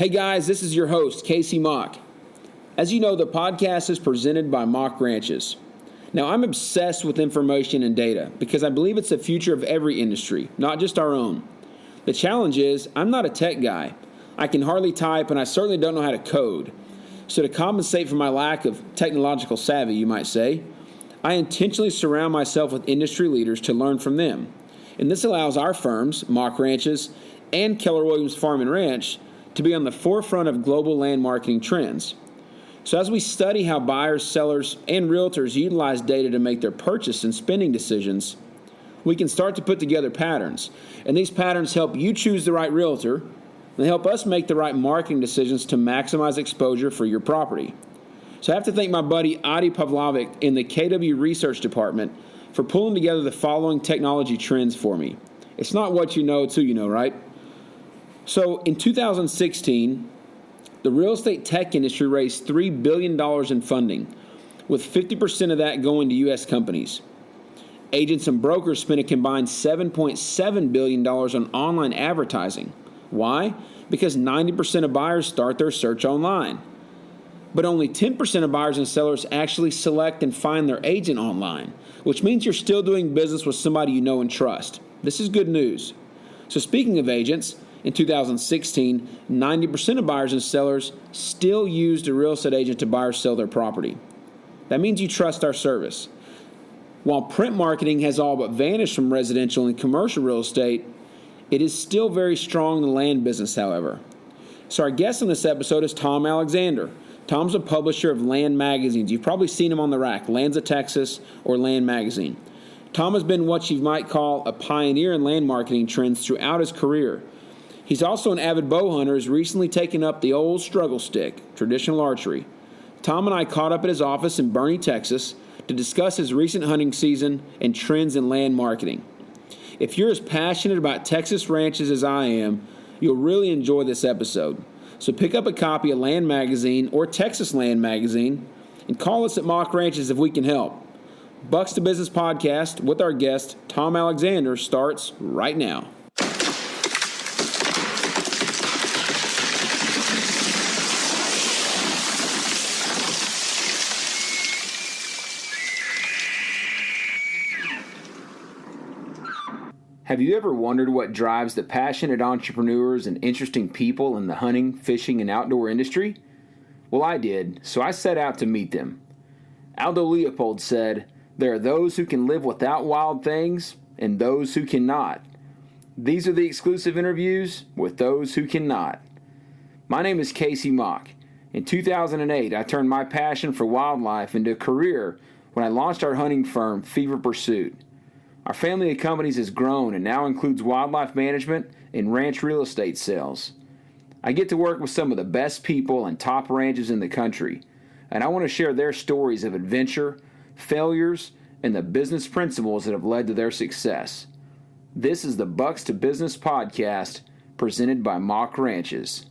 Hey guys, this is your host, Kasey Mock. As you know, the podcast is presented by Mock Ranches. Now, I'm obsessed with information and data because I believe it's the future of every industry, not just our own. The challenge is, I'm not a tech guy. I can hardly type, and I certainly don't know how to code. So to compensate for my lack of technological savvy, you might say, I intentionally surround myself with industry leaders to learn from them. And this allows our firms, Mock Ranches, and Keller Williams Farm and Ranch, to be on the forefront of global land marketing trends. So as we study how buyers, sellers, and realtors utilize data to make their purchase and spending decisions, we can start to put together patterns. And these patterns help you choose the right realtor. They help us make the right marketing decisions to maximize exposure for your property. So I have to thank my buddy Adi Pavlovic in the KW Research Department for pulling together the following technology trends for me. It's not what you know, it's who you know, right? So in 2016, the real estate tech industry raised $3 billion in funding, with 50% of that going to U.S. companies. Agents and brokers spent a combined $7.7 billion on online advertising. Why? Because 90% of buyers start their search online. But only 10% of buyers and sellers actually select and find their agent online, which means you're still doing business with somebody you know and trust. This is good news. So speaking of agents, in 2016, 90% of buyers and sellers still used a real estate agent to buy or sell their property. That means you trust our service. While print marketing has all but vanished from residential and commercial real estate, it is still very strong in the land business, however. So our guest on this episode is Tom Alexander. Tom's a publisher of land magazines. You've probably seen him on the rack, Lands of Texas or Land Magazine. Tom has been what you might call a pioneer in land marketing trends throughout his career. He's also an avid bow hunter, has recently taken up the old struggle stick, traditional archery. Tom and I caught up at his office in Boerne, Texas, to discuss his recent hunting season and trends in land marketing. If you're as passionate about Texas ranches as I am, you'll really enjoy this episode. So pick up a copy of Land Magazine or Texas Land Magazine and call us at Mock Ranches if we can help. Bucks to Business Podcast with our guest, Tom Alexander, starts right now. Have you ever wondered what drives the passionate entrepreneurs and interesting people in the hunting, fishing, and outdoor industry? Well, I did, so I set out to meet them. Aldo Leopold said, "There are those who can live without wild things and those who cannot. These are the exclusive interviews with those who cannot." My name is Kasey Mock. In 2008, I turned my passion for wildlife into a career when I launched our hunting firm, Fever Pursuit. Our family of companies has grown and now includes wildlife management and ranch real estate sales. I get to work with some of the best people and top ranches in the country, and I want to share their stories of adventure, failures, and the business principles that have led to their success. This is the Bucks to Business Podcast, presented by Mock Ranches.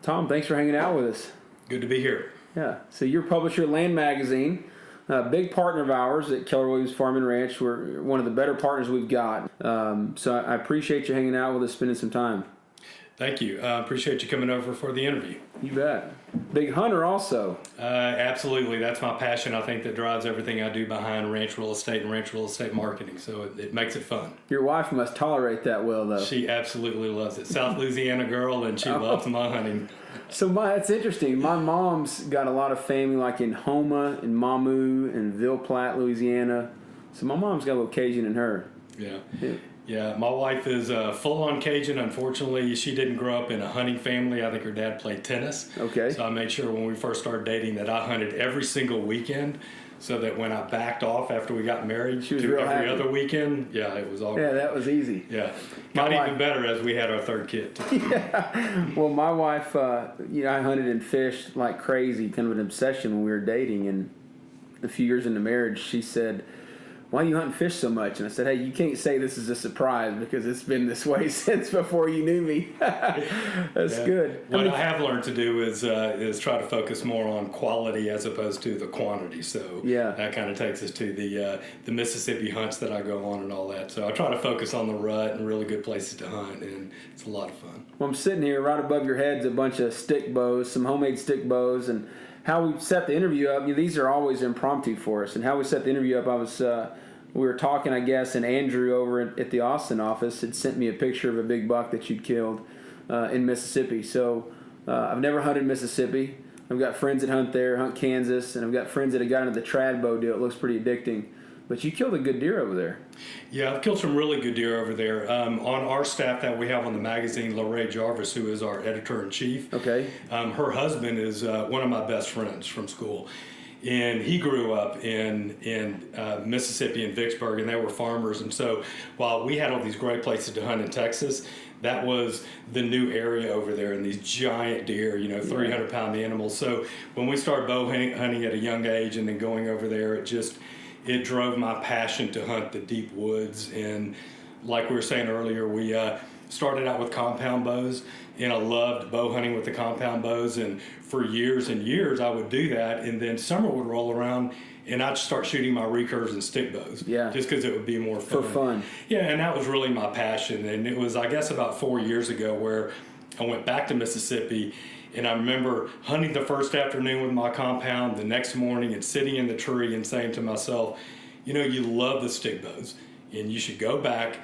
Tom, thanks for hanging out with us. Good to be here. Yeah, so you're publisher of Land Magazine. A big partner of ours at Keller Williams Farm and Ranch. We're one of the better partners we've got. So I appreciate you hanging out with us, spending some time. Thank you. I appreciate you coming over for the interview. You bet. Big hunter also. Absolutely. That's my passion. I think that drives everything I do behind ranch real estate and ranch real estate marketing. So it makes it fun. Your wife must tolerate that well, though. She absolutely loves it. South Louisiana girl, and she loves my hunting. So that's interesting. My mom's got a lot of family like in Houma and Mamou and Ville Platte, Louisiana. So my mom's got a little Cajun in her. Yeah, my wife is full-on Cajun. Unfortunately, she didn't grow up in a hunting family. I think her dad played tennis. Okay. So I made sure when we first started dating that I hunted every single weekend, so that when I backed off after we got married she was to real every happy. Other weekend, yeah, it was all Yeah, that was easy. Yeah. Got even better as we had our third kid, too. Yeah. Well, my wife, I hunted and fished like crazy, kind of an obsession when we were dating. And a few years into marriage, she said, why do you hunt and fish so much? And I said, hey, you can't say this is a surprise because it's been this way since before you knew me. That's good. What I have learned to do is try to focus more on quality as opposed to the quantity. So that kind of takes us to the Mississippi hunts that I go on and all that. So I try to focus on the rut and really good places to hunt, and it's a lot of fun. Well, I'm sitting here right above your head's a bunch of stick bows, some homemade stick bows, and how we set the interview up. These are always impromptu for us, and how we set the interview up. We were talking, I guess, and Andrew over at the Austin office had sent me a picture of a big buck that you'd killed in Mississippi. So I've never hunted Mississippi. I've got friends that hunt there, hunt Kansas, and I've got friends that have got into the trad bow deal. It looks pretty addicting. But you killed a good deer over there. Yeah, I've killed some really good deer over there. On our staff that we have on the magazine, Lorraine Jarvis, who is our editor-in-chief. Okay. Her husband is one of my best friends from school. And he grew up in Mississippi and Vicksburg, and they were farmers. And so while we had all these great places to hunt in Texas, that was the new area over there, and these giant deer, 300-pound animals. So when we started bow hunting at a young age and then going over there, it drove my passion to hunt the deep woods. And like we were saying earlier, we started out with compound bows, and I loved bow hunting with the compound bows. And for years and years, I would do that. And then summer would roll around, and I'd start shooting my recurves and stick bows. Yeah. Just because it would be more fun. For fun. Yeah, and that was really my passion. And it was, I guess, about 4 years ago where I went back to Mississippi. And I remember hunting the first afternoon with my compound, the next morning, and sitting in the tree and saying to myself, you love the stick bows, and you should go back,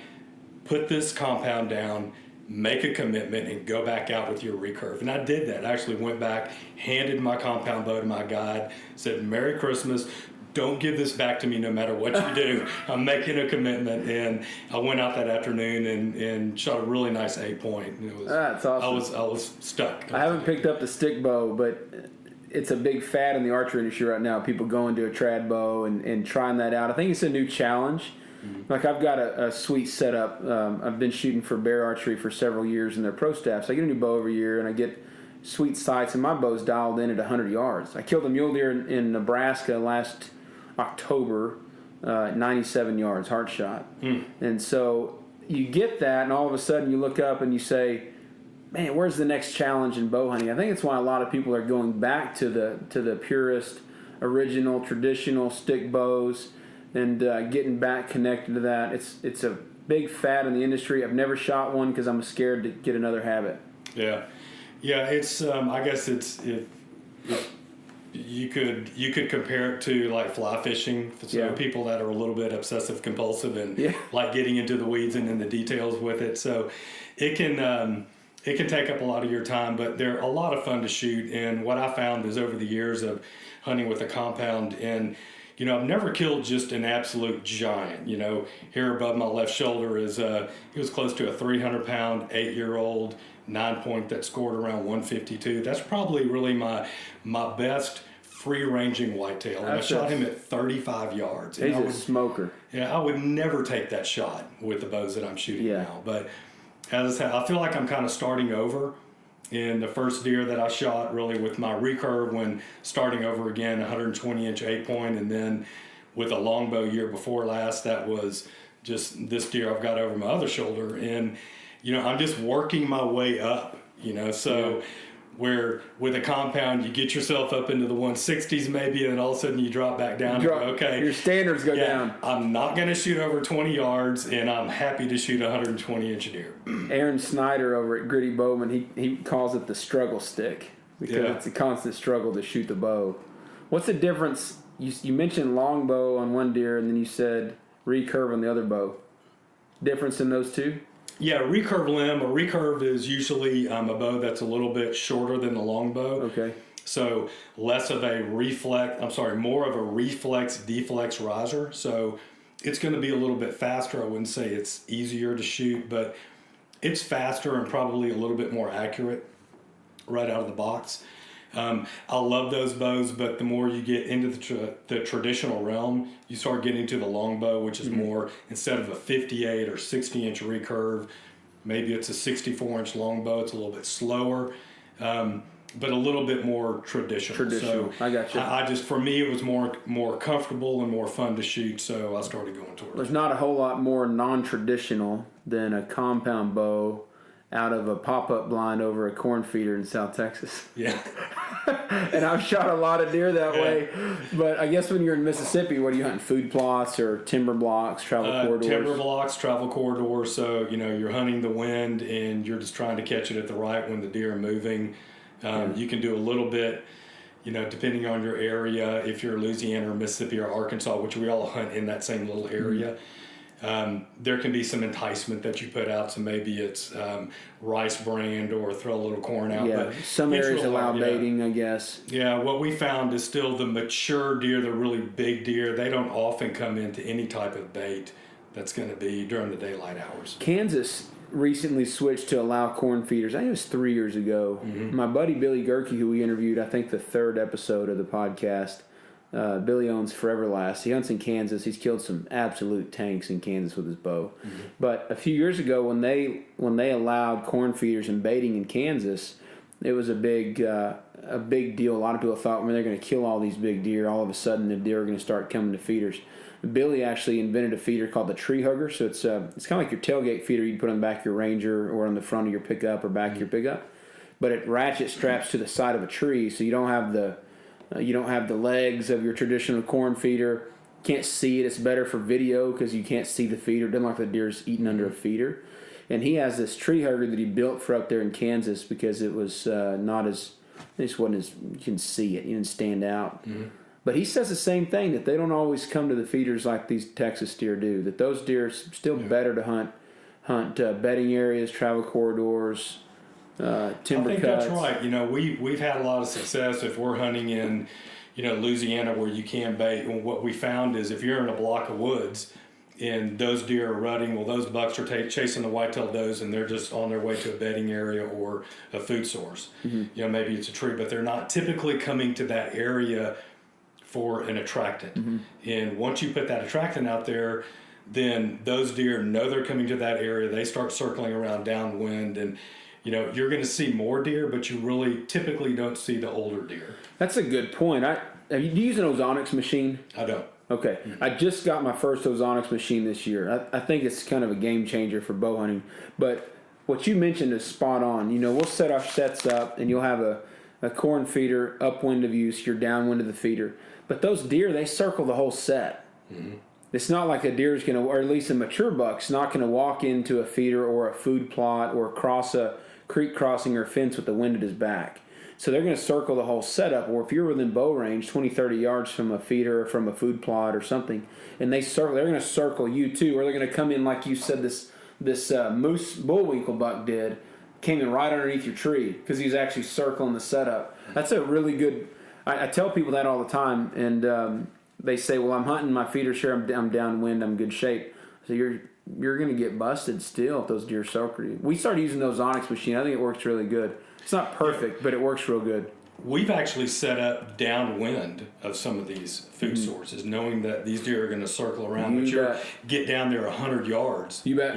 put this compound down, make a commitment, and go back out with your recurve. And I did that. I actually went back, handed my compound bow to my guide, said, Merry Christmas. Don't give this back to me no matter what you do. I'm making a commitment. And I went out that afternoon and shot a really nice 8-point. And it was, that's awesome. I was stuck. I haven't picked up the stick bow, but it's a big fad in the archery industry right now. People going to a trad bow and trying that out. I think it's a new challenge. Mm-hmm. Like I've got a sweet setup. I've been shooting for bear archery for several years in their pro staff. So I get a new bow every year, and I get sweet sights, and my bow's dialed in at 100 yards. I killed a mule deer in Nebraska last October, 97 yards, heart shot. And so you get that, and all of a sudden you look up and you say, man, where's the next challenge in bow hunting? I think it's why a lot of people are going back to the purest, original, traditional stick bows and getting back connected to that. It's a big fad in the industry. I've never shot one because I'm scared to get another habit. Yeah. It's I guess you could compare it to like fly fishing. So people that are a little bit obsessive compulsive and like getting into the weeds and in the details with it. So it can take up a lot of your time, but they're a lot of fun to shoot. And what I found is over the years of hunting with a compound, and I've never killed just an absolute giant. Here above my left shoulder is he was close to a 300-pound 8-year-old 9-point that scored around 152. That's probably really my best free-ranging whitetail. And I shot him at 35 yards. He's a smoker. Yeah, I would never take that shot with the bows that I'm shooting now. But as I said, I feel like I'm kind of starting over. In the first deer that I shot really with my recurve when starting over again, 120-inch 8-point, and then with a longbow year before last, that was just this deer I've got over my other shoulder. And, I'm just working my way up, so where with a compound you get yourself up into the 160s maybe, and then all of a sudden you drop back down. Your standards go down. I'm not going to shoot over 20 yards, and I'm happy to shoot 120-inch deer. Aaron Snyder over at Gritty Bowman, he calls it the struggle stick because it's a constant struggle to shoot the bow. What's the difference? You mentioned longbow on one deer, and then you said recurve on the other bow. Difference in those two? Yeah, recurve limb. A recurve is usually a bow that's a little bit shorter than the longbow. Okay. So more of a reflex-deflex riser. So it's going to be a little bit faster. I wouldn't say it's easier to shoot, but it's faster and probably a little bit more accurate right out of the box. I love those bows, but the more you get into the traditional realm, you start getting to the longbow, which is more, instead of a 58 or 60-inch recurve, maybe it's a 64-inch longbow. It's a little bit slower. but a little bit more traditional. So I got you. I just, for me, it was more comfortable and more fun to shoot, so I started going towards it. There's not a whole lot more non-traditional than a compound bow out of a pop-up blind over a corn feeder in South Texas. Yeah. And I've shot a lot of deer that way. But I guess when you're in Mississippi, what are you hunting? Food plots or timber blocks, travel corridors? Timber blocks, travel corridors. So, you're hunting the wind and you're just trying to catch it at the right when the deer are moving. You can do a little bit, depending on your area. If you're Louisiana or Mississippi or Arkansas, which we all hunt in that same little area, there can be some enticement that you put out. So maybe it's rice brand or throw a little corn out. Yeah, but some areas allow baiting, I guess. Yeah, what we found is still the mature deer, the really big deer, they don't often come into any type of bait that's going to be during the daylight hours. Kansas recently switched to allow corn feeders. I think it was 3 years ago. My buddy Billy Gerke, who we interviewed, I think the 3rd episode of the podcast, Billy owns Forever Last. He hunts in Kansas. He's killed some absolute tanks in Kansas with his bow. But a few years ago, when they allowed corn feeders and baiting in Kansas, it was a big deal. A lot of people thought when they're going to kill all these big deer, all of a sudden the deer are going to start coming to feeders. Billy actually invented a feeder called the tree hugger. So it's kind of like your tailgate feeder you'd put on the back of your Ranger or on the front of your pickup or back of your pickup. But it ratchet straps to the side of a tree, so you don't have the legs of your traditional corn feeder. Can't see it. It's better for video because you can't see the feeder. It doesn't look like the deer's eating under a feeder. And he has this tree hugger that he built for up there in Kansas because it was not as, it just wasn't as, you can see it. You didn't stand out. But he says the same thing, that they don't always come to the feeders like these Texas deer do, that those deer are still better to hunt bedding areas, travel corridors, timber cuts. I think that's right. We've had a lot of success if we're hunting in, Louisiana where you can bait. And what we found is if you're in a block of woods and those deer are rutting, well, those bucks are chasing the whitetail does and they're just on their way to a bedding area or a food source. Maybe it's a tree, but they're not typically coming to that area for an attractant. And once you put that attractant out there, then those deer know they're coming to that area. They start circling around downwind, and you're going to see more deer, but you really typically don't see the older deer. That's a good point. Do you use an ozonics machine? I don't. Okay. I just got my first ozonics machine this year. I think it's kind of a game changer for bow hunting. But what you mentioned is spot on. We'll set our sets up, and you'll have a corn feeder upwind of you, so you're downwind of the feeder. But those deer, they circle the whole set. It's not like a deer's going to, or at least a mature buck's not going to walk into a feeder or a food plot or cross a creek crossing or fence with the wind at his back. So they're going to circle the whole setup. Or if you're within bow range, 20, 30 yards from a feeder or from a food plot or something, and they're going to circle you too, or they're going to come in like you said this moose bullwinkle buck did, came in right underneath your tree because he's actually circling the setup. That's a really good. I tell people that all the time, and they say, "Well, I'm hunting my feeder share. I'm downwind. I'm in good shape." So you're going to get busted still if those deer circle you. We started using the ozonics machine. I think it works really good. It's not perfect, but it works real good. We've actually set up downwind of some of these food sources, knowing that these deer are going to circle around. But you get down there 100 yards. You bet.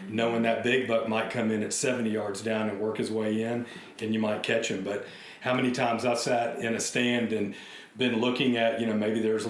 Knowing that big buck might come in at 70 yards down and work his way in, and you might catch him. But how many times I've sat in a stand and been looking at, maybe there's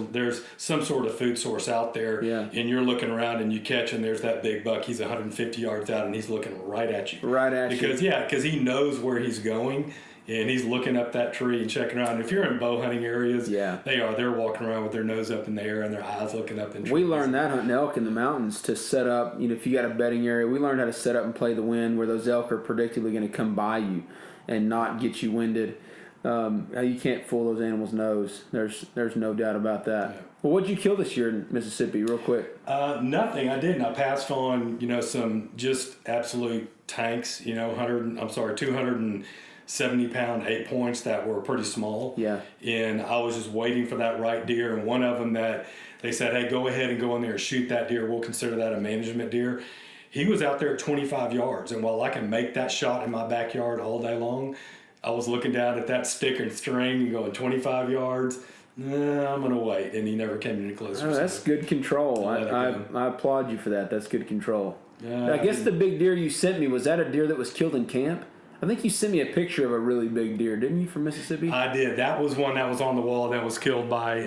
some sort of food source out there, and you're looking around and you catch, and there's that big buck. He's 150 yards out, and he's looking right at you. Because he knows where he's going, and he's looking up that tree and checking around. If you're in bow hunting areas, they're walking around with their nose up in the air and their eyes looking up in trees. We learned that hunting elk in the mountains to set up, if you got a bedding area, we learned how to set up and play the wind where those elk are predictably going to come by you and not get you winded. You can't fool those animals' nose. There's no doubt about that. Yeah. Well, what'd you kill this year in Mississippi, real quick? Nothing. I didn't. I passed on, some just absolute tanks. 270-pound 8 points that were pretty small. Yeah. And I was just waiting for that right deer. And one of them that they said, "Hey, go ahead and go in there and shoot that deer. We'll consider that a management deer." He was out there at 25 yards, and while I can make that shot in my backyard all day long, I was looking down at that stick and string and going 25 yards. I'm going to wait. And he never came any closer. Oh, that's good control. I applaud you for that. That's good control. I guess the big deer you sent me, was that a deer that was killed in camp? I think you sent me a picture of a really big deer, didn't you, from Mississippi? I did. That was one that was on the wall that was killed by,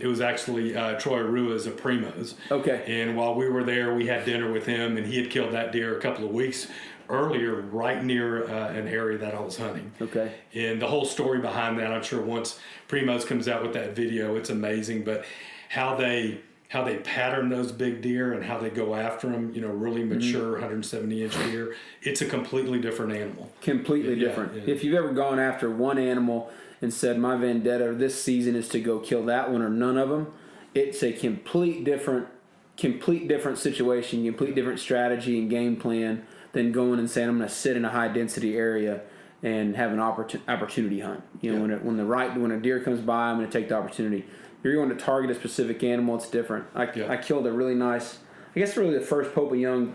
it was actually Troy Ruiz of Primos. Okay. And while we were there, we had dinner with him, and he had killed that deer a couple of weeks earlier right near an area that I was hunting. Okay. And the whole story behind that, I'm sure once Primos comes out with that video, it's amazing. But how they pattern those big deer and how they go after them, really mature 170-inch deer, it's a completely different animal. Completely different. Yeah. If you've ever gone after one animal and said, my vendetta this season is to go kill that one or none of them, it's a complete different situation, complete different strategy and game plan than going and saying, I'm going to sit in a high-density area and have an opportunity hunt. When a deer comes by, I'm going to take the opportunity. You're going to target a specific animal, it's different. I killed a really nice, I guess really the first Pope and Young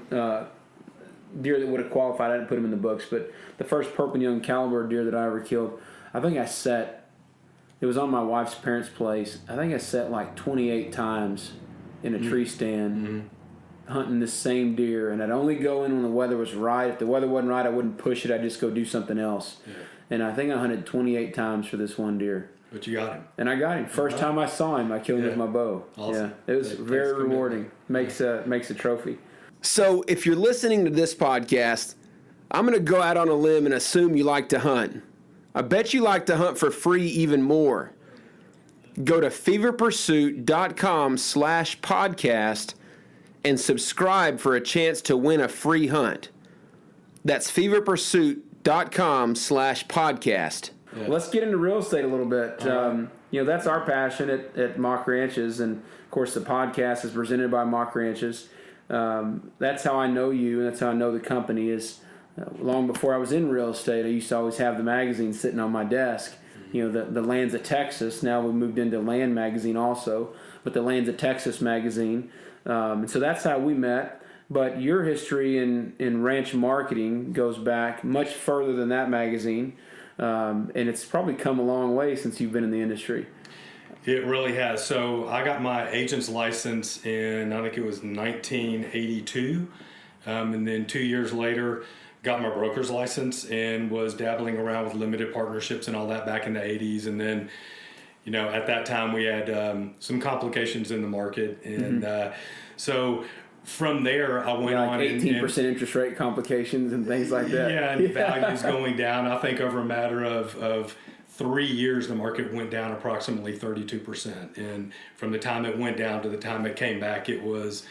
deer that would have qualified. I didn't put him in the books, but the first Pope and Young caliber deer that I ever killed, I think I set, it was on my wife's parents' place, I think I set like 28 times in a tree stand hunting this same deer, and I'd only go in when the weather was right. If the weather wasn't right, I wouldn't push it, I'd just go do something else. Yeah. And I think I hunted 28 times for this one deer. But you got him. And I got him. First time I saw him, I killed him with my bow. Awesome. Yeah, it was very rewarding. Makes a trophy. So if you're listening to this podcast, I'm going to go out on a limb and assume you like to hunt. I bet you like to hunt for free even more. Go to feverpursuit.com/podcast and subscribe for a chance to win a free hunt. That's feverpursuit.com/podcast. Yeah. Let's get into real estate a little bit. That's our passion at Mock Ranches, and of course the podcast is presented by Mock Ranches. That's how I know you, and that's how I know the company is. Long before I was in real estate, I used to always have the magazine sitting on my desk. The Lands of Texas. Now we moved into Land magazine also, but the Lands of Texas magazine. And so that's how we met. But your history in ranch marketing goes back much further than that magazine. And it's probably come a long way since you've been in the industry. It really has. So I got my agent's license in, I think it was 1982. And then 2 years later, got my broker's license and was dabbling around with limited partnerships and all that back in the 80s. And then, at that time we had some complications in the market. And so from there, I went on. 18% interest rate complications and things like that. Yeah, and values going down. I think over a matter of 3 years, the market went down approximately 32%. And from the time it went down to the time it came back, it was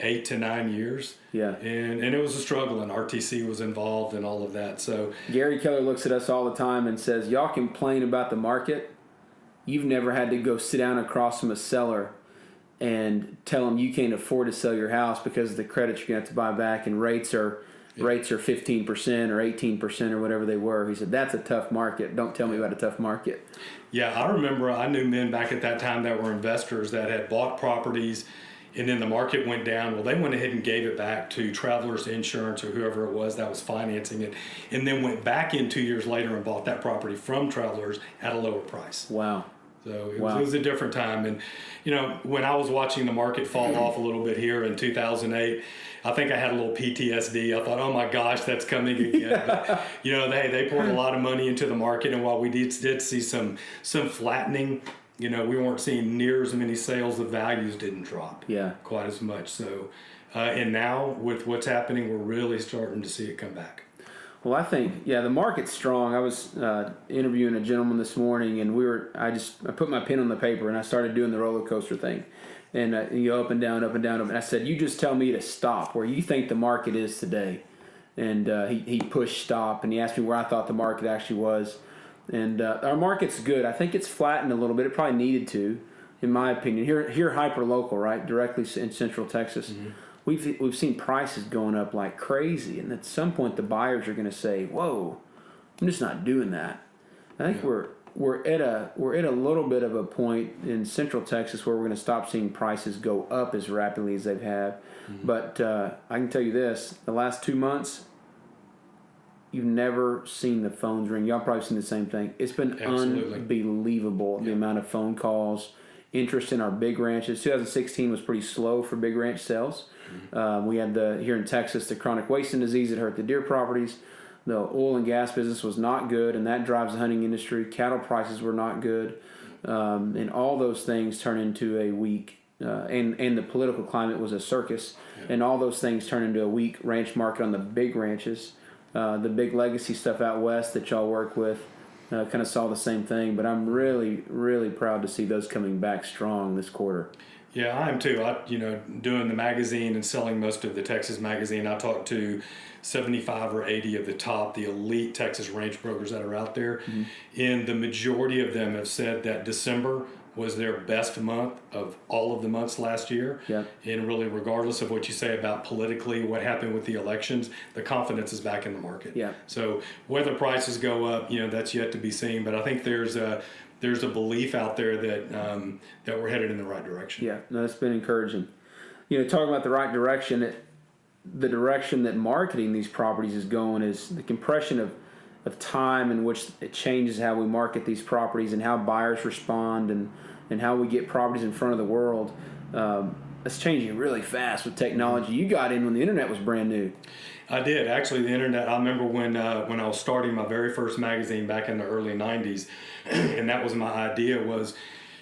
8 to 9 years. Yeah. And it was a struggle, and RTC was involved and all of that. So Gary Keller looks at us all the time and says, y'all complain about the market. You've never had to go sit down across from a seller and tell them you can't afford to sell your house because of the credits you're going to have to buy back, and rates are 15% or 18% or whatever they were. He said, that's a tough market. Don't tell me about a tough market. Yeah, I remember I knew men back at that time that were investors that had bought properties, and then the market went down. Well, they went ahead and gave it back to Travelers Insurance or whoever it was that was financing it, and then went back in 2 years later and bought that property from Travelers at a lower price. Wow. So it was a different time. And, when I was watching the market fall off a little bit here in 2008, I think I had a little PTSD. I thought, oh my gosh, that's coming again. But, they poured a lot of money into the market. And while we did see some flattening, we weren't seeing near as many sales. The values didn't drop quite as much. So, and now with what's happening, we're really starting to see it come back. Well, I think, the market's strong. I was interviewing a gentleman this morning, and I put my pen on the paper, and I started doing the roller coaster thing. And you go up and down, up and down. And I said, you just tell me to stop where you think the market is today. And he pushed stop, and he asked me where I thought the market actually was. And our market's good. I think it's flattened a little bit. It probably needed to, in my opinion. Here hyper-local, right, directly in Central Texas. Mm-hmm. We've seen prices going up like crazy, and at some point the buyers are going to say, "Whoa, I'm just not doing that." I think we're at a little bit of a point in Central Texas where we're going to stop seeing prices go up as rapidly as they've have. Mm-hmm. But I can tell you this: the last 2 months, you've never seen the phones ring. Y'all probably seen the same thing. It's been unbelievable the amount of phone calls, interest in our big ranches. 2016 was pretty slow for big ranch sales. Mm-hmm. We had here in Texas the chronic wasting disease that hurt the deer properties. The oil and gas business was not good, and that drives the hunting industry. Cattle prices were not good, and all those things turn into a weak. And the political climate was a circus, and all those things turn into a weak ranch market on the big ranches. The big legacy stuff out west that y'all work with kind of saw the same thing, but I'm really, really proud to see those coming back strong this quarter. Yeah, I am too. Doing the magazine and selling most of the Texas magazine, I talked to 75 or 80 of the elite Texas ranch brokers that are out there, and the majority of them have said that December was their best month of all of the months last year. Yeah. And really, regardless of what you say about politically, what happened with the elections, the confidence is back in the market. Yeah. So whether prices go up, that's yet to be seen. But I think there's a belief out there that we're headed in the right direction. Yeah, no, it's been encouraging. Talking about the right direction, the direction that marketing these properties is going is the compression of time in which it changes how we market these properties and how buyers respond and how we get properties in front of the world. It's changing really fast with technology. You got in when the internet was brand new. I did. Actually, the internet, I remember when I was starting my very first magazine back in the early 90s, and that was my idea was,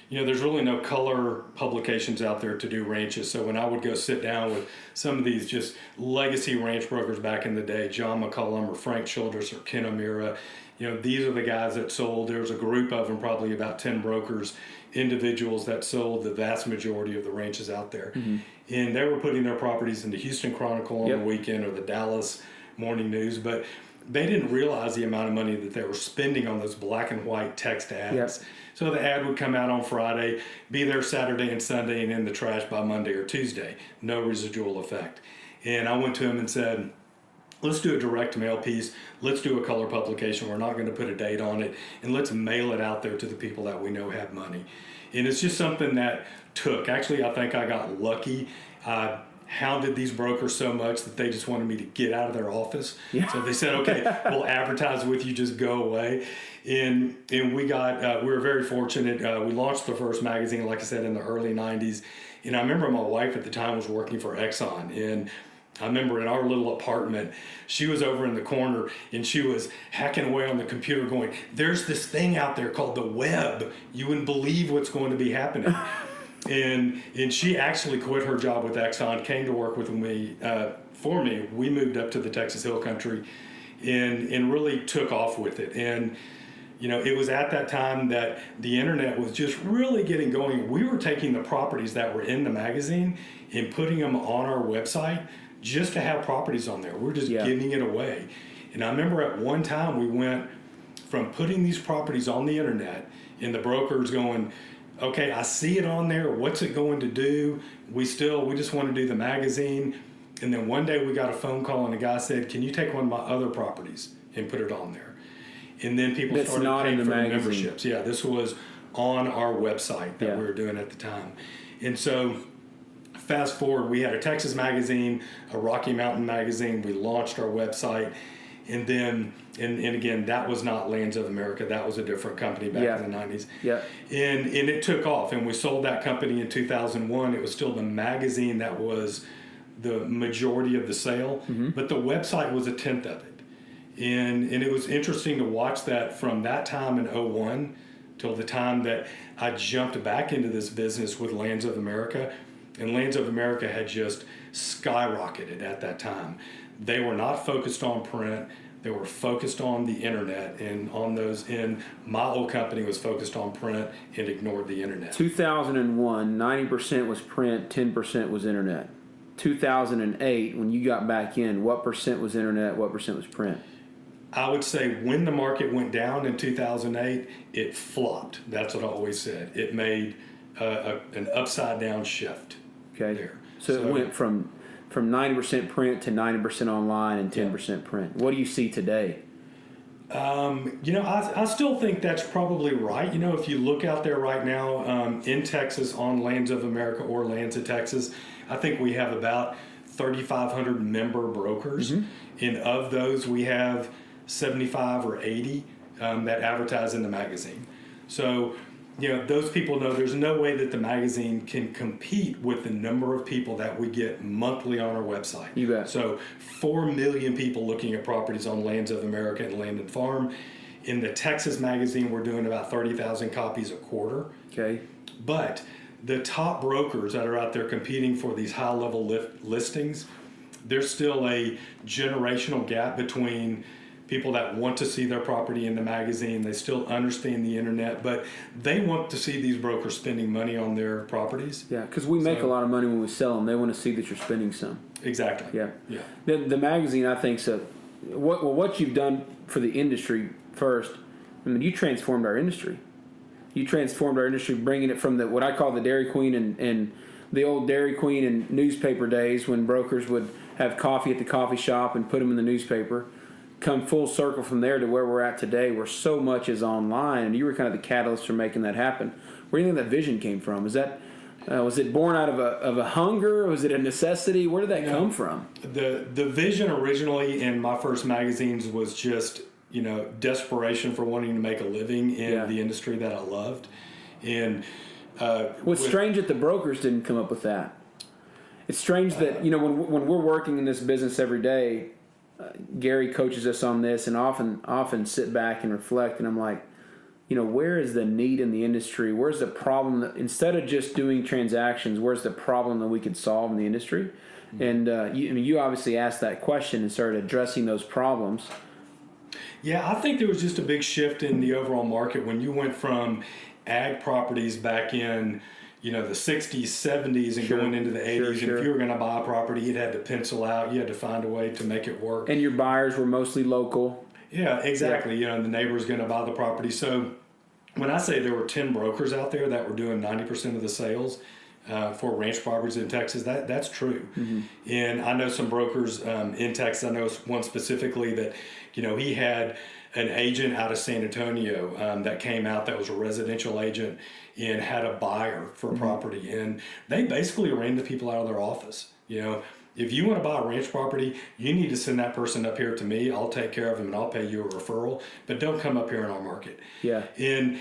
there's really no color publications out there to do ranches. So when I would go sit down with some of these just legacy ranch brokers back in the day, John McCullum or Frank Childress or Ken O'Meara, these are the guys that sold. There was a group of them, probably about 10 brokers, individuals that sold the vast majority of the ranches out there. Mm-hmm. And they were putting their properties in the Houston Chronicle on the weekend or the Dallas Morning News, but they didn't realize the amount of money that they were spending on those black and white text ads. Yep. So the ad would come out on Friday, be there Saturday and Sunday, and in the trash by Monday or Tuesday. No residual effect. And I went to him and said, let's do a direct mail piece. Let's do a color publication. We're not going to put a date on it. And let's mail it out there to the people that we know have money. And it's just something that took. Actually, I think I got lucky. I hounded these brokers so much that they just wanted me to get out of their office. Yeah. So they said, okay, we'll advertise with you, just go away. And we were very fortunate. We launched the first magazine, like I said, in the early 90s. And I remember my wife at the time was working for Exxon. And I remember in our little apartment, she was over in the corner and she was hacking away on the computer going, there's this thing out there called the web. You wouldn't believe what's going to be happening. And she actually quit her job with Exxon, came to work with me for me. We moved up to the Texas Hill Country and really took off with it. And it was at that time that the internet was just really getting going. We were taking the properties that were in the magazine and putting them on our website just to have properties on there. We're just giving it away. And I remember at one time we went from putting these properties on the internet and the brokers going, okay, I see it on there. What's it going to do? We just want to do the magazine. And then one day we got a phone call and the guy said, can you take one of my other properties and put it on there? And then people started paying for the memberships. Yeah, this was on our website that we were doing at the time. And so fast forward, we had a Texas magazine, a Rocky Mountain magazine. We launched our website. And then, and again, that was not Lands of America. That was a different company back in the 90s. Yeah. And it took off. And we sold that company in 2001. It was still the magazine that was the majority of the sale. Mm-hmm. But the website was a tenth of it. And it was interesting to watch that from that time in 2001 till the time that I jumped back into this business with Lands of America. And Lands of America had just skyrocketed at that time. They were not focused on print. They were focused on the internet and on those. And my old company was focused on print and ignored the internet. 2001, 90% was print, 10% was internet. 2008, when you got back in, what percent was internet, what percent was print? I would say when the market went down in 2008, it flopped. That's what I always said. It made an upside down shift. Okay. There. So it went from 90% print to 90% online and 10% print. What do you see today? I still think that's probably right. If you look out there right now in Texas on Lands of America or Lands of Texas, I think we have about 3,500 member brokers. Mm-hmm. And of those, we have 75 or 80 that advertise in the magazine. So those people know there's no way that the magazine can compete with the number of people that we get monthly on our website. You bet. So 4 million people looking at properties on Lands of America and Land and Farm. In the Texas magazine, we're doing about 30,000 copies a quarter. Okay. But the top brokers that are out there competing for these high-level listings, there's still a generational gap between people that want to see their property in the magazine. They still understand the internet, but they want to see these brokers spending money on their properties. Yeah, because we make a lot of money when we sell them. They want to see that you're spending some. Exactly. Yeah. Yeah. The magazine, I think, so. What you've done for the industry first, I mean, you transformed our industry. You transformed our industry, bringing it from what I call the Dairy Queen and the old Dairy Queen and newspaper days when brokers would have coffee at the coffee shop and put them in the newspaper. Come full circle from there to where we're at today, where so much is online, and you were kind of the catalyst for making that happen. Where do you think that vision came from? Was it born out of a hunger? Was it a necessity? Where did that come from? The vision originally in my first magazines was just desperation for wanting to make a living in the industry that I loved. And what's strange that the brokers didn't come up with that. It's strange that when we're working in this business every day. Gary coaches us on this, and often sit back and reflect, and I'm like, where is the need in the industry? Where's the problem that instead of just doing transactions, where's the problem that we could solve in the industry? And you obviously asked that question and started addressing those problems. Yeah, I think there was just a big shift in the overall market when you went from ag properties back in the 60s, 70s, and going into the 80s. And if you were going to buy a property, you had to pencil out. You had to find a way to make it work. And your buyers were mostly local. Yeah, exactly. Yeah. The neighbor's going to buy the property. So when I say there were 10 brokers out there that were doing 90% of the sales for ranch properties in Texas, that's true. Mm-hmm. And I know some brokers in Texas. I know one specifically that, he had an agent out of San Antonio that came out that was a residential agent and had a buyer for a property. And they basically ran the people out of their office. If you want to buy a ranch property, you need to send that person up here to me. I'll take care of him and I'll pay you a referral, but don't come up here in our market. Yeah. And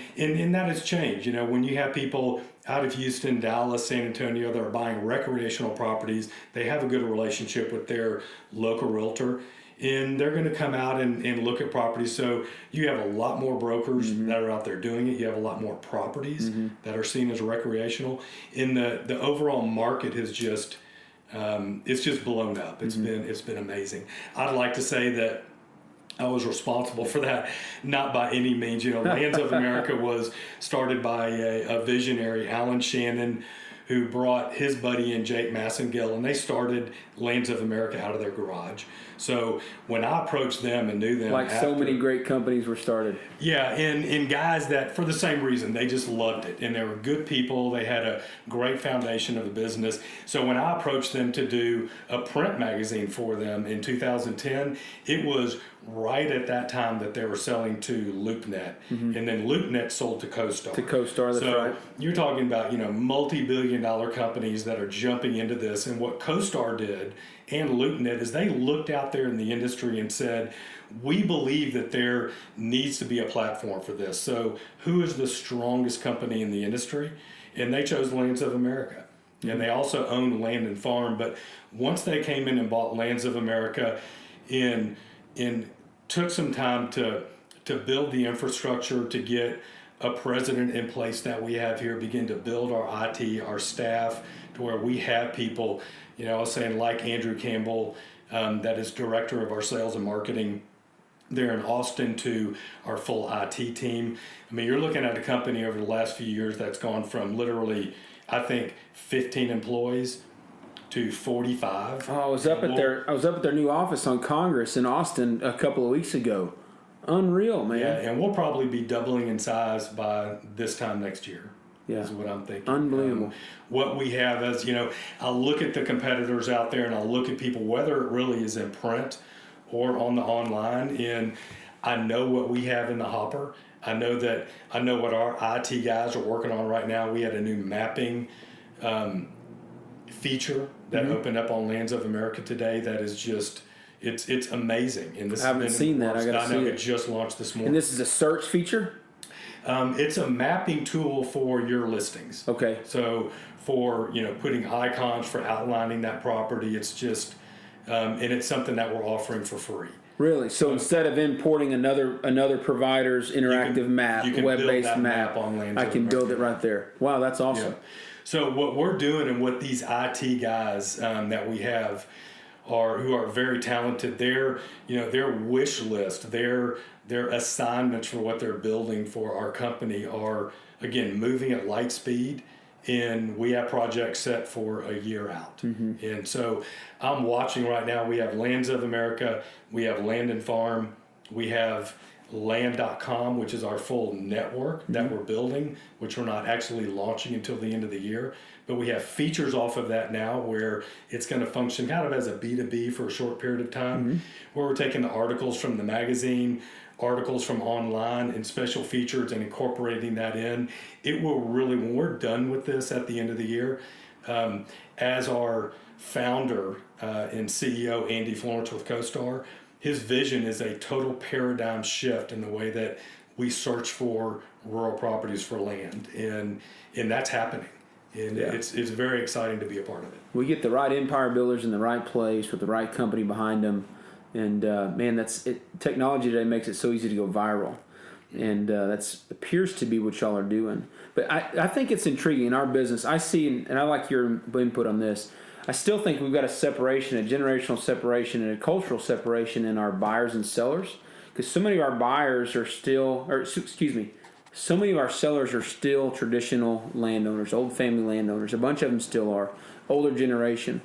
that has changed. When you have people out of Houston, Dallas, San Antonio that are buying recreational properties, they have a good relationship with their local realtor. And they're going to come out and look at properties. So you have a lot more brokers that are out there doing it. You have a lot more properties that are seen as recreational. And the overall market has just it's just blown up. It's been amazing. I'd like to say that I was responsible for that, not by any means. Lands of America was started by a visionary, Alan Shannon, who brought his buddy in, Jake Massengill, and they started Lands of America out of their garage. So when I approached them and knew them, like so many great companies were started. Yeah, and guys that for the same reason, they just loved it, and they were good people. They had a great foundation of the business. So when I approached them to do a print magazine for them in 2010, it was right at that time that they were selling to LoopNet, and then LoopNet sold to CoStar. To CoStar, that's right. You're talking about multi-billion-dollar companies that are jumping into this, and what CoStar did and LoopNet is they looked out there in the industry and said, we believe that there needs to be a platform for this. So who is the strongest company in the industry? And they chose Lands of America. And they also own Land and Farm. But once they came in and bought Lands of America and took some time to build the infrastructure, to get a president in place that we have here, begin to build our IT, our staff, to where we have people, I was saying like Andrew Campbell, that is director of our sales and marketing there in Austin, to our full IT team. I mean, you're looking at a company over the last few years that's gone from literally, I think, 15 employees to 45. Oh, I was up at their new office on Congress in Austin a couple of weeks ago. Unreal, man. Yeah, and we'll probably be doubling in size by this time next year. Yeah. Is what I'm thinking. Unbelievable. What we have is, I look at the competitors out there and I look at people, whether it really is in print or on the online, and I know what we have in the hopper. I know what our IT guys are working on right now. We had a new mapping feature that opened up on Lands of America today that is just, it's amazing. And this I haven't seen that. I got to see it. It just launched this morning. And this is a search feature? It's a mapping tool for your listings. Okay. So for putting icons for outlining that property, it's just and it's something that we're offering for free. Really? So instead of importing another provider's interactive map, web-based map, on Lands I of can build America. it right there. Wow, that's awesome. Yeah. So what we're doing, and what these IT guys that we have who are very talented, their wish list, their assignments for what they're building for our company are, again, moving at light speed. And we have projects set for a year out. Mm-hmm. And so I'm watching right now. We have Lands of America, we have Land and Farm, we have land.com, which is our full network that we're building, which we're not actually launching until the end of the year. But we have features off of that now where it's going to function kind of as a B2B for a short period of time, where we're taking the articles from the magazine, articles from online, and special features and incorporating that in. It will really, when we're done with this at the end of the year, as our founder and CEO, Andy Florence with CoStar, his vision is a total paradigm shift in the way that we search for rural properties for land. And that's happening. And it's very exciting to be a part of it. We get the right empire builders in the right place with the right company behind them. And man, technology today makes it so easy to go viral, and that appears to be what y'all are doing. But I think it's intriguing in our business. I see, and I like your input on this. I still think we've got a separation, a generational separation, and a cultural separation in our buyers and sellers, because so many of our buyers are still, so many of our sellers are still traditional landowners, old family landowners. A bunch of them still are older generation.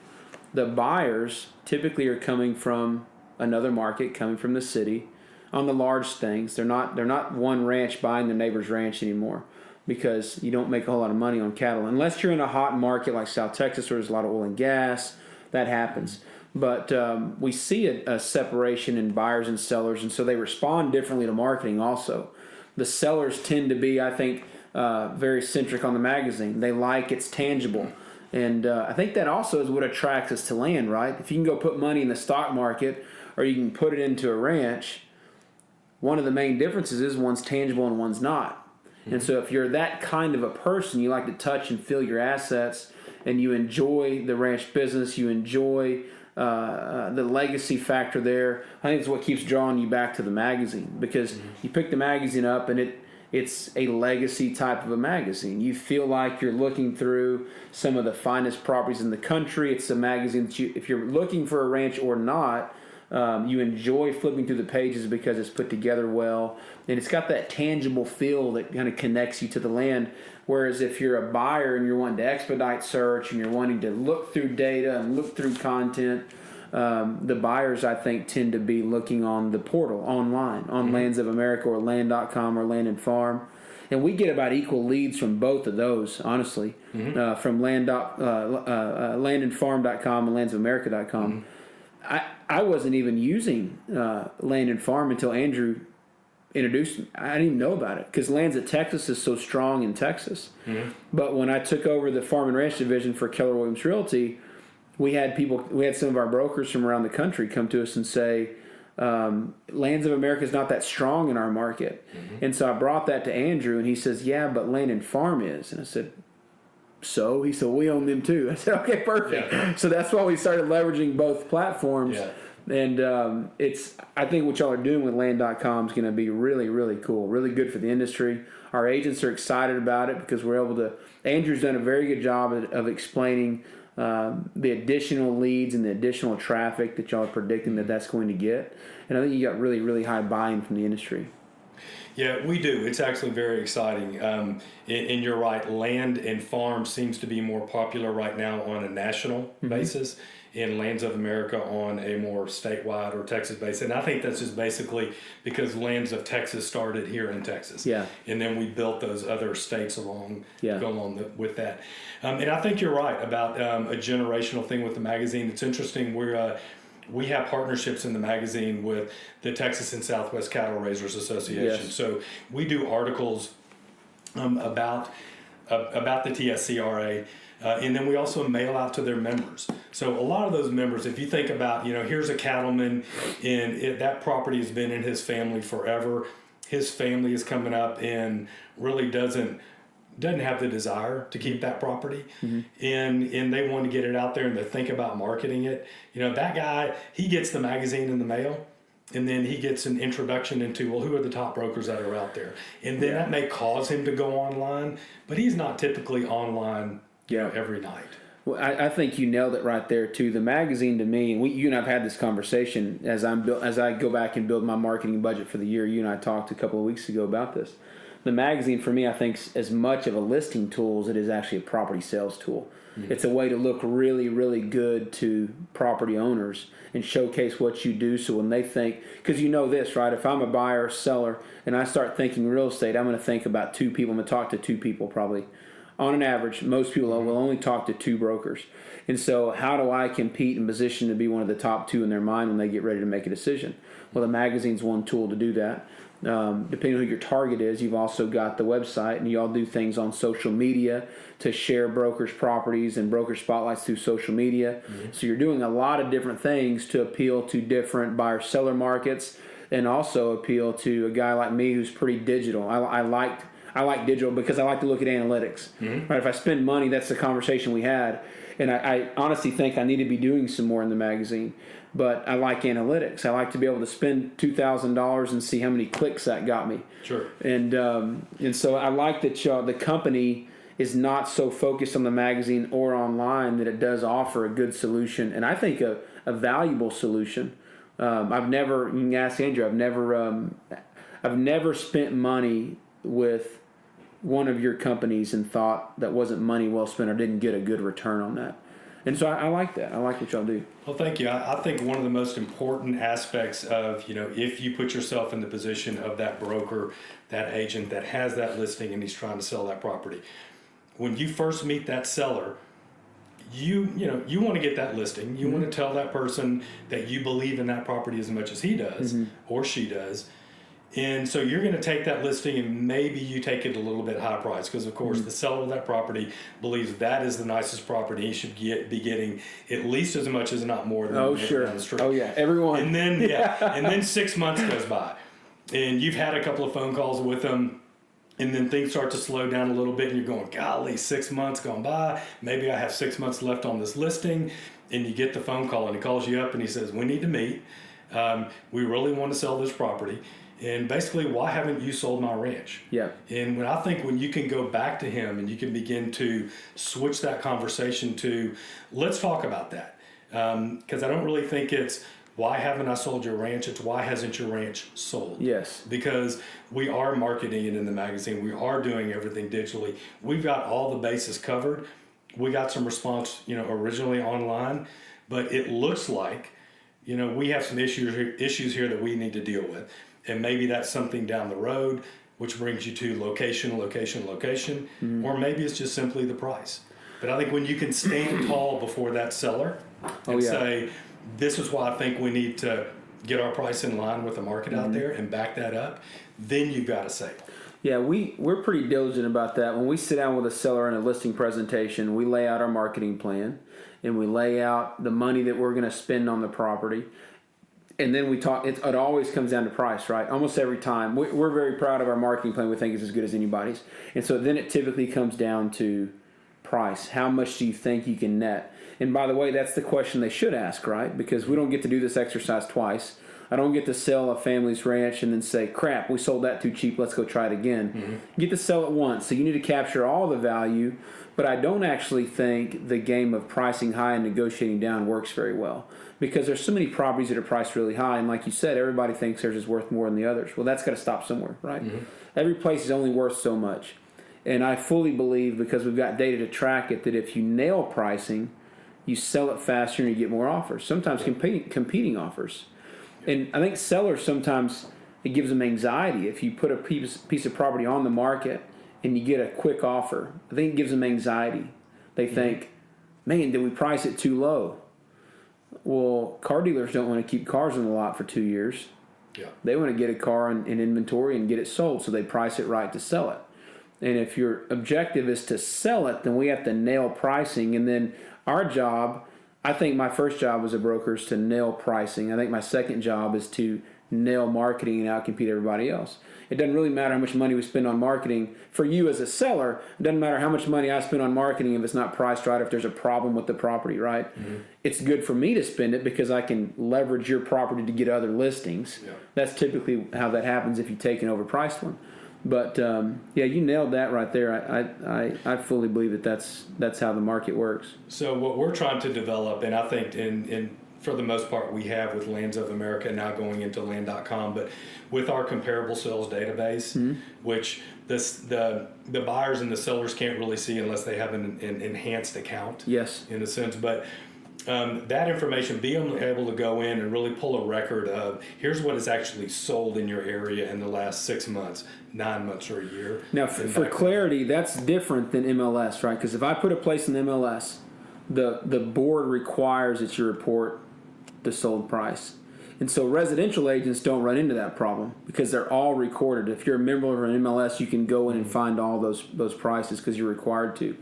The buyers typically are coming from another market, coming from the city on the large things. They're not one ranch buying their neighbor's ranch anymore, because you don't make a whole lot of money on cattle unless you're in a hot market like South Texas where there's a lot of oil and gas. That happens. But we see a separation in buyers and sellers, and so they respond differently to marketing also. The sellers tend to be, I think, very centric on the magazine. They like it's tangible. And I think that also is what attracts us to land, right? If you can go put money in the stock market or you can put it into a ranch, one of the main differences is one's tangible and one's not. Mm-hmm. And so if you're that kind of a person, you like to touch and feel your assets, and you enjoy the ranch business, you enjoy the legacy factor there, I think it's what keeps drawing you back to the magazine, because you pick the magazine up and it's a legacy type of a magazine. You feel like you're looking through some of the finest properties in the country. It's a magazine that if you're looking for a ranch or not, you enjoy flipping through the pages because it's put together well, and it's got that tangible feel that kind of connects you to the land. Whereas if you're a buyer and you're wanting to expedite search and you're wanting to look through data and look through content, the buyers, I think, tend to be looking on the portal online, on Lands of America or land.com or Land and Farm. And we get about equal leads from both of those, honestly, from landandfarm.com and landsofamerica.com. I wasn't even using Land and Farm until Andrew introduced me. I didn't even know about it because Lands of Texas is so strong in Texas. Mm-hmm. But when I took over the Farm and Ranch division for Keller Williams Realty, we had some of our brokers from around the country come to us and say, Lands of America is not that strong in our market. Mm-hmm. And so I brought that to Andrew, and he says, yeah, but Land and Farm is. And I said, so? He said, we own them too. I said, okay, perfect. Yeah. So that's why we started leveraging both platforms. Yeah. And I think what y'all are doing with land.com is going to be really, really cool, really good for the industry. Our agents are excited about it because we're able to, Andrew's done a very good job of explaining the additional leads and the additional traffic that y'all are predicting that's going to get. And I think you got really, really high buy-in from the industry. Yeah, we do. It's actually very exciting. And you're right, Land and Farm seems to be more popular right now on a national basis, and Lands of America on a more statewide or Texas basis. And I think that's just basically because Lands of Texas started here in Texas. Yeah. And then we built those other states along with that. And I think you're right about a generational thing with the magazine. It's interesting. We have partnerships in the magazine with the Texas and Southwest Cattle Raisers Association. Yes. So we do articles about the TSCRA, and then we also mail out to their members. So a lot of those members, if you think about, here's a cattleman, and that property has been in his family forever. his family is coming up and really doesn't have the desire to keep that property, and they want to get it out there and they think about marketing it. That guy, he gets the magazine in the mail, and then he gets an introduction into, well, who are the top brokers that are out there, and then that may cause him to go online, but he's not typically online every night. Well, I think you nailed it right there too. The magazine to me, and you and I've had this conversation as I go back and build my marketing budget for the year. You and I talked a couple of weeks ago about this. The magazine for me, I think, is as much of a listing tool as it is actually a property sales tool. Mm-hmm. It's a way to look really, really good to property owners and showcase what you do. So when they think, because you know this, right? If I'm a buyer or seller and I start thinking real estate, I'm going to think about two people. I'm going to talk to two people probably. On an average, most people will only talk to two brokers. And so how do I compete and position to be one of the top two in their mind when they get ready to make a decision? Well, the magazine's one tool to do that. Depending on who your target is, you've also got the website, and you all do things on social media to share brokers' properties and broker spotlights through social media. Mm-hmm. So you're doing a lot of different things to appeal to different buyer-seller markets and also appeal to a guy like me who's pretty digital. I like digital because I like to look at analytics. Mm-hmm. Right? If I spend money, that's the conversation we had. And I honestly think I need to be doing some more in the magazine. But I like analytics. I like to be able to spend $2,000 and see how many clicks that got me. Sure. And so I like that the company is not so focused on the magazine or online, that it does offer a good solution, and I think a valuable solution. I've never, you can ask Andrew, I've never spent money with one of your companies and thought that wasn't money well spent or didn't get a good return on that. And so I like that. I like what y'all do. Well, thank you. I think one of the most important aspects of, if you put yourself in the position of that broker, that agent that has that listing and he's trying to sell that property, when you first meet that seller, you want to get that listing. You want to tell that person that you believe in that property as much as he does or she does. And so you're going to take that listing and maybe you take it a little bit high price because, of course, the seller of that property believes that is the nicest property. He should be getting at least as much as not more than down the street. Oh, yeah, everyone. And then, and then 6 months goes by and you've had a couple of phone calls with them, and then things start to slow down a little bit and you're going, golly, 6 months gone by. Maybe I have 6 months left on this listing. And you get the phone call and he calls you up and he says, we need to meet. We really want to sell this property. And basically, why haven't you sold my ranch? Yeah. And when you can go back to him and you can begin to switch that conversation to, let's talk about that. Because I don't really think it's, why haven't I sold your ranch? It's, why hasn't your ranch sold? Yes. Because we are marketing it in the magazine. We are doing everything digitally. We've got all the bases covered. We got some response, originally online. But it looks like, we have some issues here that we need to deal with. And maybe that's something down the road, which brings you to location, or maybe it's just simply the price. But I think when you can stand tall before that seller and say, this is why I think we need to get our price in line with the market out there and back that up, then you've got a sale. Yeah, we're pretty diligent about that. When we sit down with a seller in a listing presentation, we lay out our marketing plan and we lay out the money that we're going to spend on the property. And then we talk, it always comes down to price, right? Almost every time. We're very proud of our marketing plan. We think it's as good as anybody's. And so then it typically comes down to price. How much do you think you can net? And by the way, that's the question they should ask, right? Because we don't get to do this exercise twice. I don't get to sell a family's ranch and then say, crap, we sold that too cheap, let's go try it again. You get to sell it once. So you need to capture all the value. But I don't actually think the game of pricing high and negotiating down works very well, because there's so many properties that are priced really high, and like you said, everybody thinks theirs is worth more than the others. Well, that's got to stop somewhere, right? Every place is only worth so much. And I fully believe, because we've got data to track it, that if you nail pricing, you sell it faster and you get more offers, sometimes competing offers. And I think sellers, sometimes it gives them anxiety. If you put a piece of property on the market and you get a quick offer, I think it gives them anxiety. They think, man, did we price it too low? Well, car dealers don't want to keep cars on the lot for 2 years. Yeah. They want to get a car in inventory and get it sold, so they price it right to sell it. And if your objective is to sell it, then we have to nail pricing. And then our job, I think my first job as a broker is to nail pricing. I think my second job is to nail marketing and outcompete everybody else. It doesn't really matter how much money we spend on marketing. For you as a seller, it doesn't matter how much money I spend on marketing if it's not priced right, if there's a problem with the property, right? Mm-hmm. It's good for me to spend it because I can leverage your property to get other listings. Yeah. That's typically how that happens if you take an overpriced one. But, you nailed that right there. I fully believe that's how the market works. So what we're trying to develop, and I think for the most part we have with Lands of America now going into land.com, but with our comparable sales database, mm-hmm. which the buyers and the sellers can't really see unless they have an enhanced account. Yes. In a sense, but that information, being able to go in and really pull a record of here's what is actually sold in your area in the last 6 months, 9 months, or a year. Now, for clarity, that's different than MLS, right? Because if I put a place in MLS, the board requires that you report the sold price. And so residential agents don't run into that problem because they're all recorded. If you're a member of an MLS, you can go in and find all those prices because you're required to.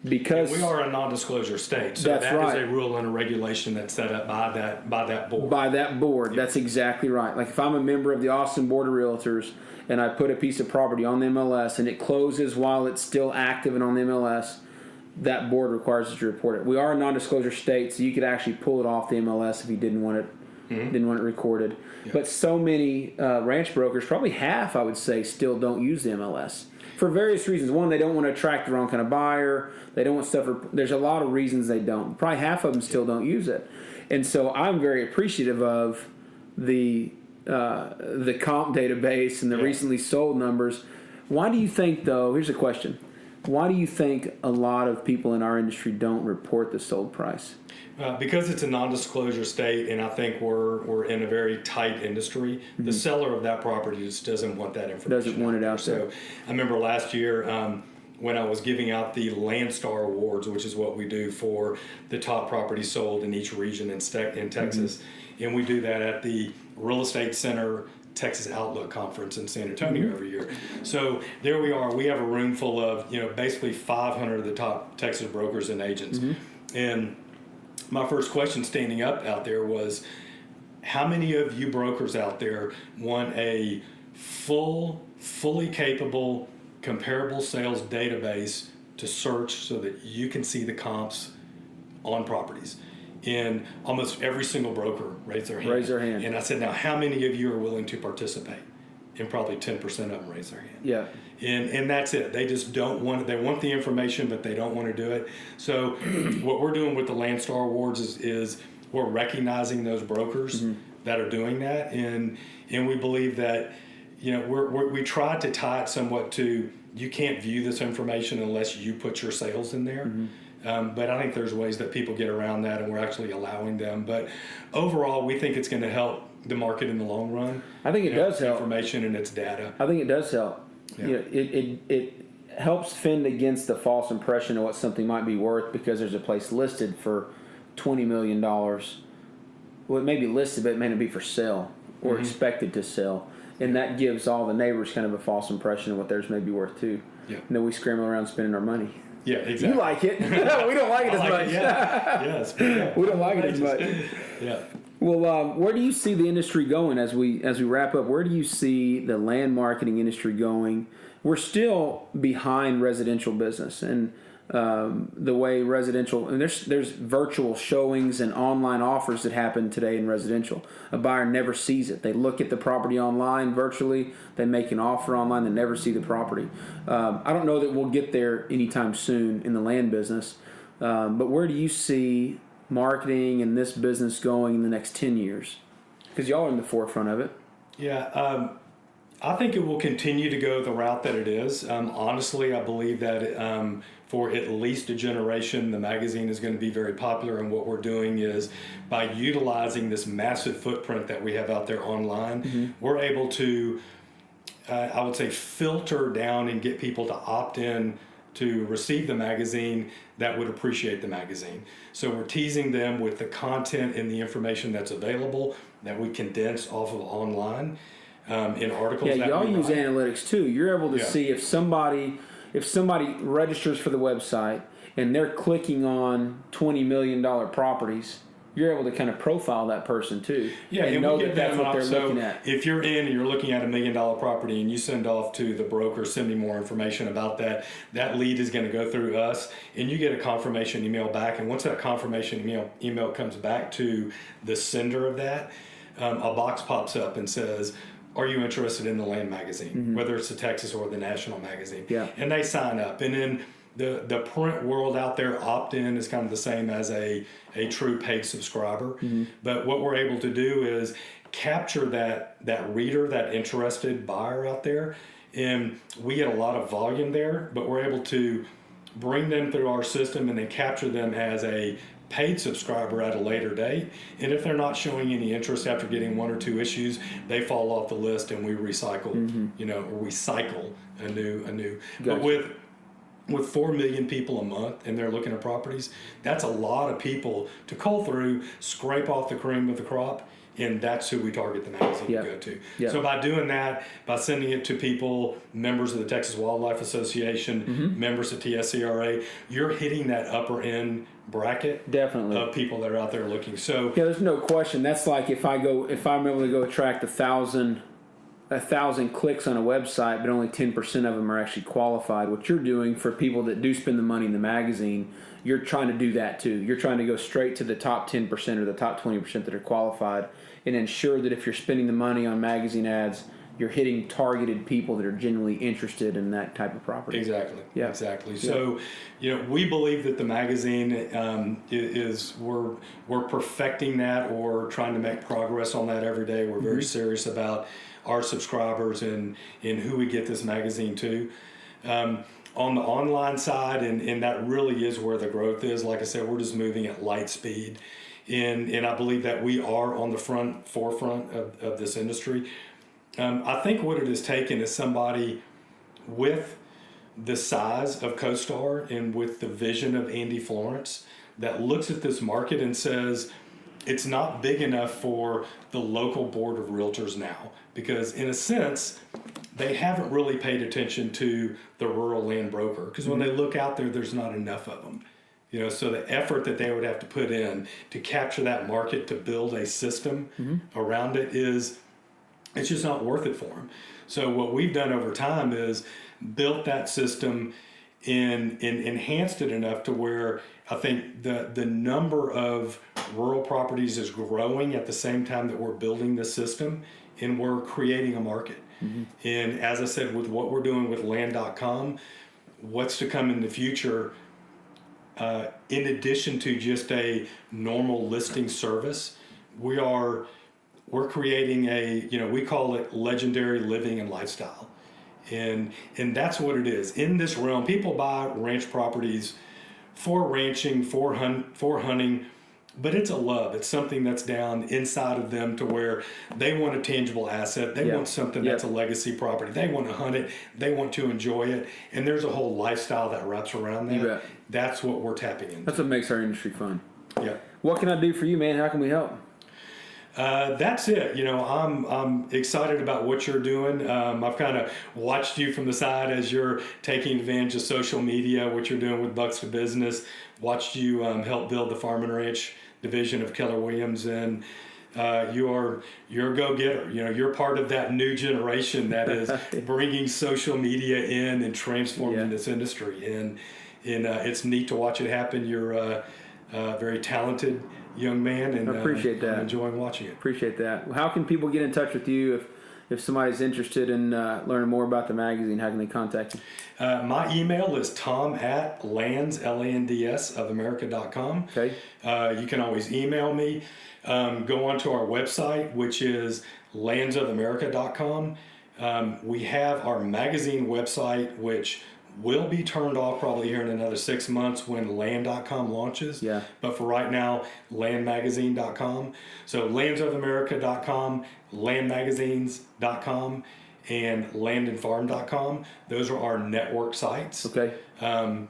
Because we are a non-disclosure state, so that right. is a rule and a regulation that's set up by that board. By that board, yeah. That's exactly right. Like if I'm a member of the Austin Board of Realtors and I put a piece of property on the MLS and it closes while it's still active and on the MLS, that board requires us to report it. We are a non-disclosure state, so you could actually pull it off the MLS if you didn't want it. Mm-hmm. Didn't want it recorded. Yeah. But so many ranch brokers, probably half I would say, still don't use the MLS. For various reasons. One, they don't want to attract the wrong kind of buyer. They don't want stuff. There's a lot of reasons they don't. Probably half of them still don't use it. And so I'm very appreciative of the comp database and the recently sold numbers. Why do you think, though, here's a question. Why do you think a lot of people in our industry don't report the sold price? Because it's a non-disclosure state, and I think we're in a very tight industry. Mm-hmm. The seller of that property just doesn't want that information. Doesn't want it out there. So I remember last year when I was giving out the Landstar Awards, which is what we do for the top properties sold in each region in Texas, mm-hmm. and we do that at the Real Estate Center Texas Outlook Conference in San Antonio every year. So there we are. We have a room full of basically 500 of the top Texas brokers and agents, mm-hmm. and my first question standing up out there was, how many of you brokers out there want a fully capable, comparable sales database to search so that you can see the comps on properties? And almost every single broker raised their hand. And I said, now, how many of you are willing to participate? And probably 10% of them raised their hand. Yeah. And that's it. They just don't want it. They want the information, but they don't want to do it. So what we're doing with the Landstar Awards is we're recognizing those brokers mm-hmm. that are doing that. And we believe that, we try to tie it somewhat to, you can't view this information unless you put your sales in there. Mm-hmm. But I think there's ways that people get around that, and we're actually allowing them. But overall, we think it's going to help the market in the long run. I think it does help. Information and its data. I think it does help. Yeah. It helps fend against the false impression of what something might be worth because there's a place listed for $20 million. Well, it may be listed, but it may not be for sale or mm-hmm. expected to sell. And that gives all the neighbors kind of a false impression of what theirs may be worth too. Yeah. We scramble around spending our money. Yeah, exactly. You like it. We don't like it as much. Yeah. We don't like it as much. Yeah. Well, where do you see the industry going as we wrap up? Where do you see the land marketing industry going? We're still behind residential business, and the way residential, and there's virtual showings and online offers that happen today in residential. A buyer never sees it. They look at the property online virtually. They make an offer online. They never see the property. I don't know that we'll get there anytime soon in the land business, but where do you see marketing and this business going in the next 10 years? Because y'all are in the forefront of it. Yeah, I think it will continue to go the route that it is. Honestly, I believe that for at least a generation, the magazine is going to be very popular. And what we're doing is, by utilizing this massive footprint that we have out there online, mm-hmm. we're able to, I would say, filter down and get people to opt in to receive the magazine that would appreciate the magazine. So we're teasing them with the content and the information that's available that we condense off of online in articles. Yeah, y'all use analytics too. You're able to see if somebody registers for the website and they're clicking on $20 million properties, you're able to kind of profile that person too. Yeah, and know that that's what they're looking so at. if you're in and you're looking at $1 million property and you send off to the broker, send me more information about that, that lead is going to go through us and you get a confirmation email back. And once that confirmation email comes back to the sender of that, a box pops up and says, are you interested in the Land magazine, whether it's the Texas or the national magazine? Yeah. And they sign up. And then the print world out there, opt-in is kind of the same as a true paid subscriber. But what we're able to do is capture that reader, that interested buyer out there, and we get a lot of volume there, but we're able to bring them through our system and then capture them as a paid subscriber at a later date. And if they're not showing any interest after getting 1 or 2 issues, they fall off the list and we recycle, or we cycle a new. Gotcha. But with 4 million people a month and they're looking at properties, that's a lot of people to cull through, scrape off the cream of the crop, and that's who we target the magazine to go to. Yep. So by doing that, by sending it to people, members of the Texas Wildlife Association, members of TSCRA, you're hitting that upper end bracket Definitely. of people that are out there looking. So Yeah, there's no question. That's like if I'm able to go attract 1,000 clicks on a website, but only 10% of them are actually qualified. What you're doing for people that do spend the money in the magazine, you're trying to do that too. You're trying to go straight to the top 10% or the top 20% that are qualified and ensure that if you're spending the money on magazine ads, you're hitting targeted people that are genuinely interested in that type of property. Exactly. Yeah. Exactly. Yeah. So, we believe that the magazine is we're perfecting that or trying to make progress on that every day. We're very serious about our subscribers and who we get this magazine to. On the online side, and that really is where the growth is. Like I said, we're just moving at light speed. And I believe that we are on the forefront of this industry. I think what it has taken is somebody with the size of CoStar and with the vision of Andy Florence that looks at this market and says, it's not big enough for the local board of realtors now, because in a sense, they haven't really paid attention to the rural land broker, because when they look out there, there's not enough of them. So the effort that they would have to put in to capture that market, to build a system around it it's just not worth it for them. So what we've done over time is built that system and enhanced it enough to where I think the number of rural properties is growing at the same time that we're building the system and we're creating a market. And as I said, with what we're doing with land.com, what's to come in the future, in addition to just a normal listing service, we're creating we call it legendary living and lifestyle. And that's what it is. In this realm, people buy ranch properties for ranching, for hunting, but it's a love. It's something that's down inside of them to where they want a tangible asset. They want something that's a legacy property. They want to hunt it. They want to enjoy it. And there's a whole lifestyle that wraps around that. That's what we're tapping into. That's what makes our industry fun. Yeah. What can I do for you, man? How can we help? That's it. I'm excited about what you're doing. I've kind of watched you from the side as you're taking advantage of social media, what you're doing with Bucks to Business. Watched you help build the Farm and Ranch division of Keller Williams, and you're a go-getter. You're part of that new generation that is bringing social media in and transforming this industry. And it's neat to watch it happen. You're a very talented young man, and I appreciate that. I'm enjoying watching it. Appreciate that. How can people get in touch with you if somebody's interested in learning more about the magazine? How can they contact you? My email is tom@lands, LANDS, of America.com. Okay. You can always email me. Go onto our website, which is landsofamerica.com. We have our magazine website, which will be turned off probably here in another 6 months when land.com launches. Yeah. But for right now, landmagazine.com. So landsofamerica.com, landmagazines.com, and landandfarm.com. Those are our network sites. Okay.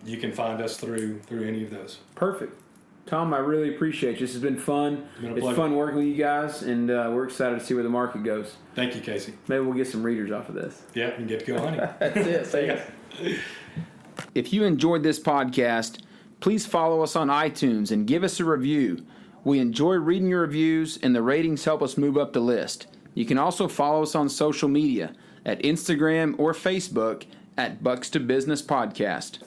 You can find us through any of those. Perfect. Tom, I really appreciate you. This has been fun. It's It's fun working with you guys, and we're excited to see where the market goes. Thank you, Kasey. Maybe we'll get some readers off of this. Yeah, and get to go hunting. That's it. Thanks. If you enjoyed this podcast, please follow us on iTunes and give us a review. We enjoy reading your reviews, and the ratings help us move up the list. You can also follow us on social media at Instagram or Facebook at Bucks to Business Podcast.